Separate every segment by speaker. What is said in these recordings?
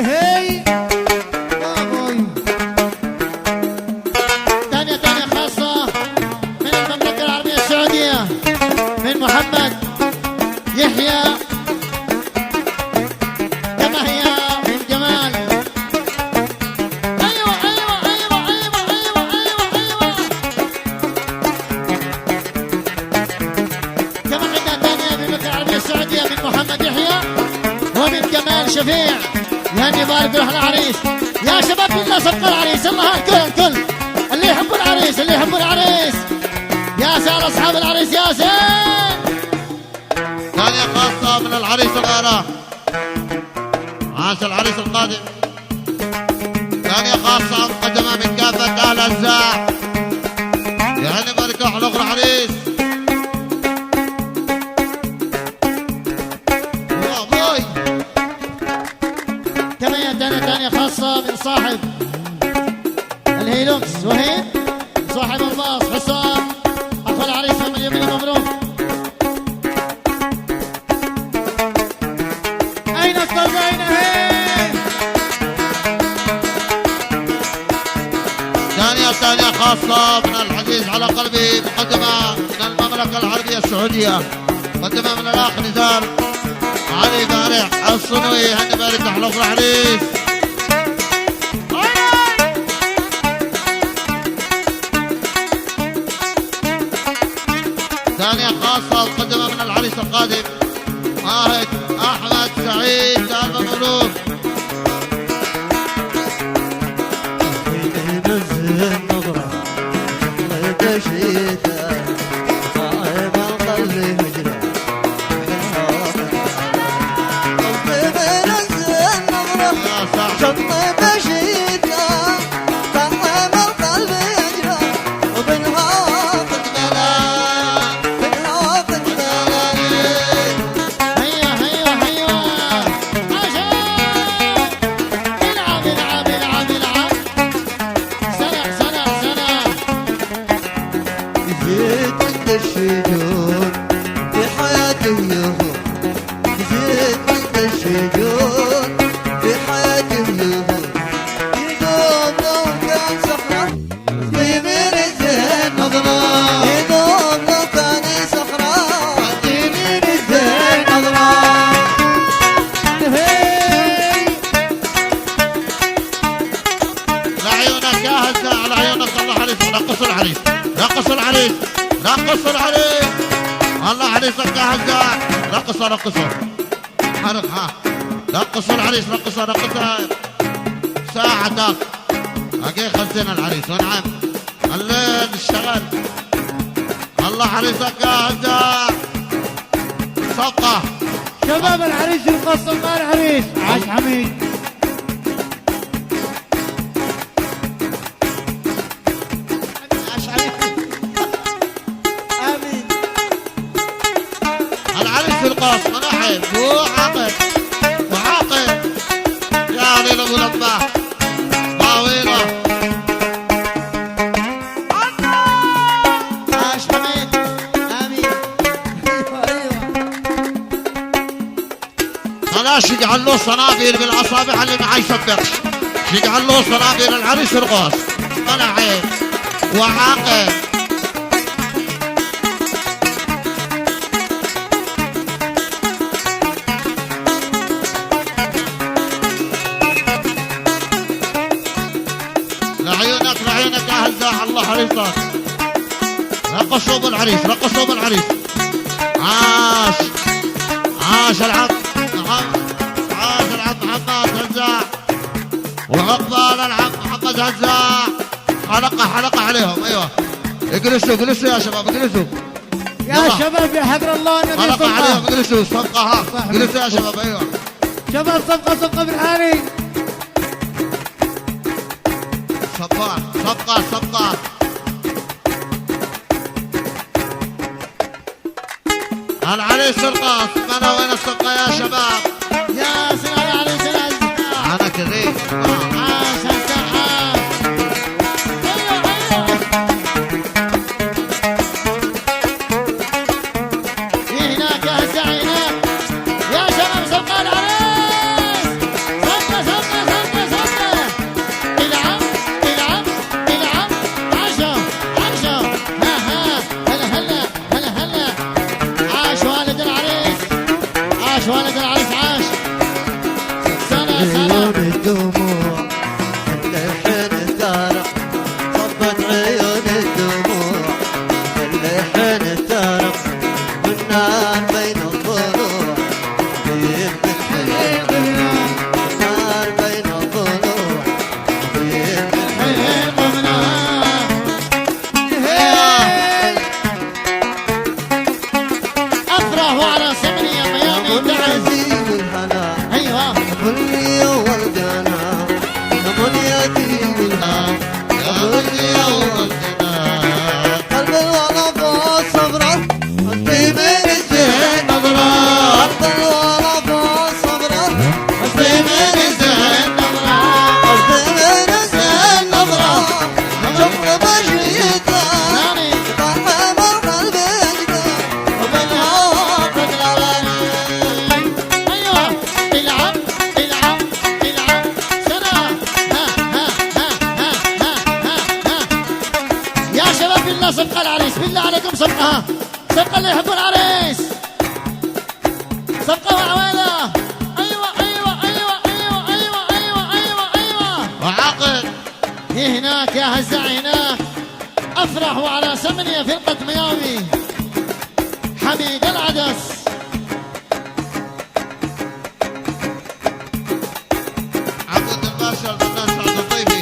Speaker 1: هي
Speaker 2: تانية خاصة من المملكة العربية السعودية من محمد يحيى كما هي من جمال. أيوة أيوة أيوة أيوة أيوة أيوة أيوة. كما عندنا تانية من المملكة العربية السعودية من محمد يحيى ومن جمال شفيع. يعني بارك روح العريس يا شباب، بالله صفقة العريس، يلا ها الكل اللي يحبوا العريس اللي يحبوا العريس يا سال اصحاب العريس يا سال.
Speaker 3: ثانية خاصة من العريس الغيرة، عاش العريس القادم. ثانية خاصة مقدمة من كافة أهل الزاع، يعني بارك روح الأخرى العريس.
Speaker 2: كمان تانية خاصة من صاحب الهيلوكس وهي صاحب الباص حسام أخو العريس مليون مبروك.
Speaker 1: أين الطرب أين هي؟
Speaker 3: ثانية خاصة من العزيز على قلبي، مقدمة من المملكة العربية السعودية، مقدمة من الأخ نزار علي بارع الصنوي. هني بارك أحلى أخرى عريس. ثانية خاصة مقدمة من العريس القادم ماهد أحمد سعيد. ألف مبروك. الله عريسك يا هزاع. رقصوا حرق ها. رقصوا العريس رقصوا ساعتك اجي خلصنا العريس ونعم الليل اشتغل. الله عريسك يا هزاع. صفقة
Speaker 1: شباب العريس القصة مع العريس عاش حميد.
Speaker 3: في القاص مناحب وعاقب يا ليل ابو لبه طاويله.
Speaker 2: عاش حميد امين.
Speaker 3: خلاص يجعل له صنابير بالاصابع اللي ما يصدقش. يجعل له صنابير العريس القاص مناحب وعاقب. لعيونك يا هزاع. الله عريسك. رقصوا بالعريس عاش العم محمد هزاع وعقبال العم محمد هزاع. حلقة عليهم. ايوه اجلسوا يا شباب اجلسوا
Speaker 1: يا شباب يا حضر الله.
Speaker 3: حلقة عليهم اجلسوا. صفقة ها اجلسوا يا شباب. ايوه
Speaker 1: شباب صفقة بالعالي.
Speaker 3: صفقة العريس القاص. انا وين الصفقة يا شباب؟
Speaker 2: يا سلام يا عريس العزيز.
Speaker 3: انا كذي
Speaker 2: عاش هزاع. ايوه هناك يا هزاع هناك يا شباب. صفقة العريس. صفقة عليكم صفقة، صفقة اللي يحبوا العريس، صفقة وعويلة. أيوة أيوة أيوة أيوة أيوة أيوة أيوة أيوة.
Speaker 3: وعقد
Speaker 2: هناك يا هزاع هناك، أفرح وعلى سمني في القطمياوي حميد العدس.
Speaker 3: عبد الباشا الفنان سعد الطيبي.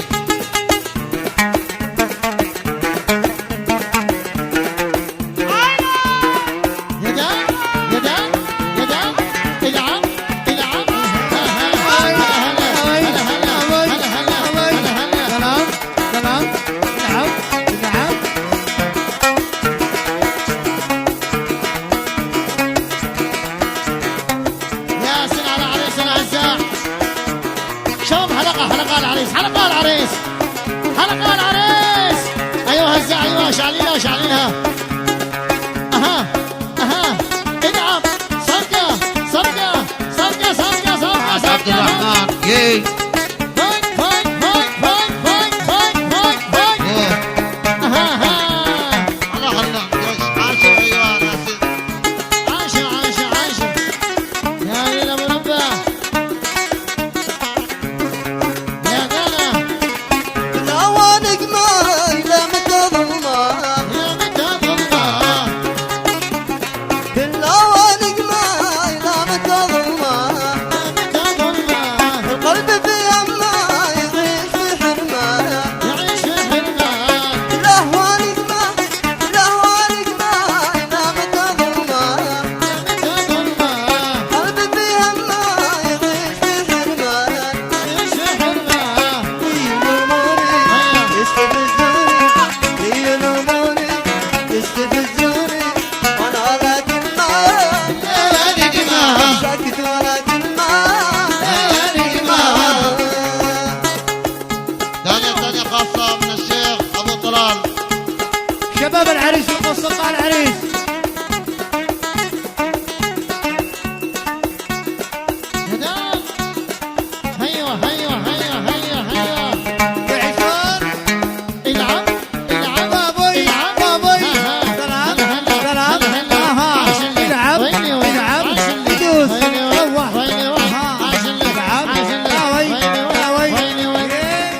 Speaker 2: يدان يدان يدان العب العب. هلا هلا هلا هلا هلا.
Speaker 1: سلام سلام. نعم نعم.
Speaker 2: يا سن على عريس الهزاع. شوف حلقة العريس، حلقة العريس، حلقة العريس. أيوة هزاع، أيوة شعلينها شعلينها. أها أها. ادعم صفقة صفقة صفقة صفقة صفقة
Speaker 3: عبد الرحمن جي.
Speaker 2: فايك فايك فايك فايك فايك فايك فايك فايك. أها ها.
Speaker 3: الله الله عاشر. ايوه ناسي.
Speaker 2: عاشر عاشر عاشر. يا ليل أبو ربة. يا دانا
Speaker 4: العوانق ما إلى متى ظلمة،
Speaker 2: يا متى ظلمة.
Speaker 4: العوانق ما إلى متى ظلمة،
Speaker 2: يا متى ظلمة.
Speaker 4: القلب في أما يعيش في حرمة،
Speaker 2: يعيش في حرمة.
Speaker 4: الأهوانق ما إلى متى ظلمة،
Speaker 2: يا متى ظلمة.
Speaker 4: القلب في أما يعيش في حرمة.
Speaker 2: يعيش في حرمة.
Speaker 4: يلوموني يستفزوني وانا لكن ما
Speaker 2: ليالي ما.
Speaker 4: ساكت ولكن ما
Speaker 2: ليالي ما.
Speaker 3: ثانية خاصة من الشيخ أبو طلال.
Speaker 1: شباب العريس القصة مع العريس.
Speaker 2: يدان. هيا هيا هيا هيا هيا.
Speaker 1: يعيشون.
Speaker 2: العب العب
Speaker 1: بابوي
Speaker 2: العب.
Speaker 1: بابوي.
Speaker 2: ها، ها.
Speaker 1: سلام
Speaker 2: هلا هلا
Speaker 1: سلام.
Speaker 2: هلا هلا.
Speaker 1: اها.
Speaker 2: عاش اللي.
Speaker 1: العب
Speaker 2: ويني وين؟
Speaker 1: العب.
Speaker 2: عاش اللي.
Speaker 1: دوس.
Speaker 2: ويني وين؟
Speaker 1: روح.
Speaker 2: ويني وين؟
Speaker 1: اها.
Speaker 2: عاش اللي.
Speaker 1: العب.
Speaker 2: عاش اللي.
Speaker 1: لا وي.
Speaker 2: ويني وين؟
Speaker 1: لا وي.
Speaker 2: ويني وين؟
Speaker 1: إيه.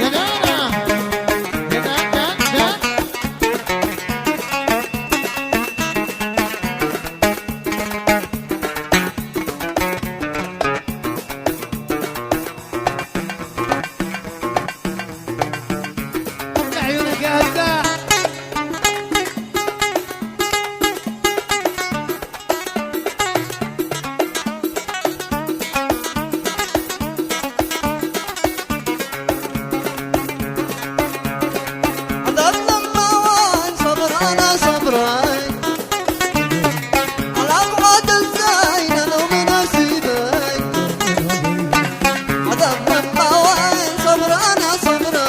Speaker 2: يا دانا. يا دان دان دان.
Speaker 1: عيونك يا هزاع.
Speaker 4: عدد لما وين صبر انا صبري على ابعاد الزين لو من نصيبي. عدد لما وين صبر انا صبري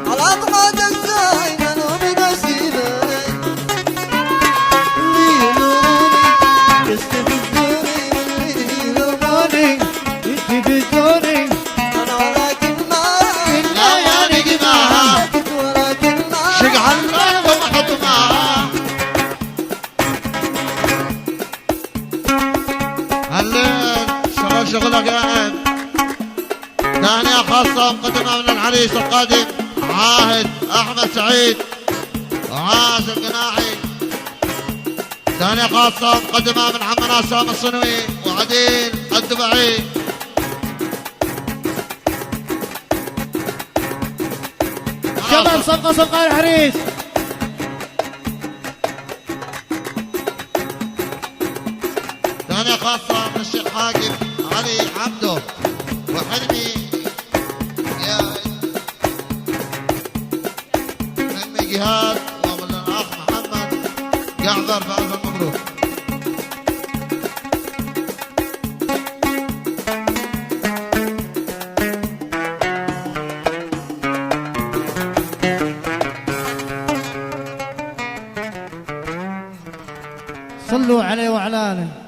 Speaker 4: على ابعاد الزين لو من نصيبي. يلوموني يستفزوني يلوموني
Speaker 1: يستفزوني.
Speaker 4: انا ولكن ما
Speaker 3: ليالي معها
Speaker 4: ساكت ولكن ما
Speaker 3: شقع الأرض ومحط معها. هالليل شغل شغلك قاعد. ثانية خاصة مقدمة من العريس القادم عاهد أحمد سعيد وعاش القناعي. ثانية خاصة مقدمة من عمنا سام الصنوي وعديل الدبعي.
Speaker 1: شباب صفقة صفقة العريس.
Speaker 3: ثانية خاصة من الشيخ حاكم علي عبده وحلمي يا حلمي جهاد ومن الأخ محمد جعفر فألف مبروك.
Speaker 1: صلوا عليه وعلى آله.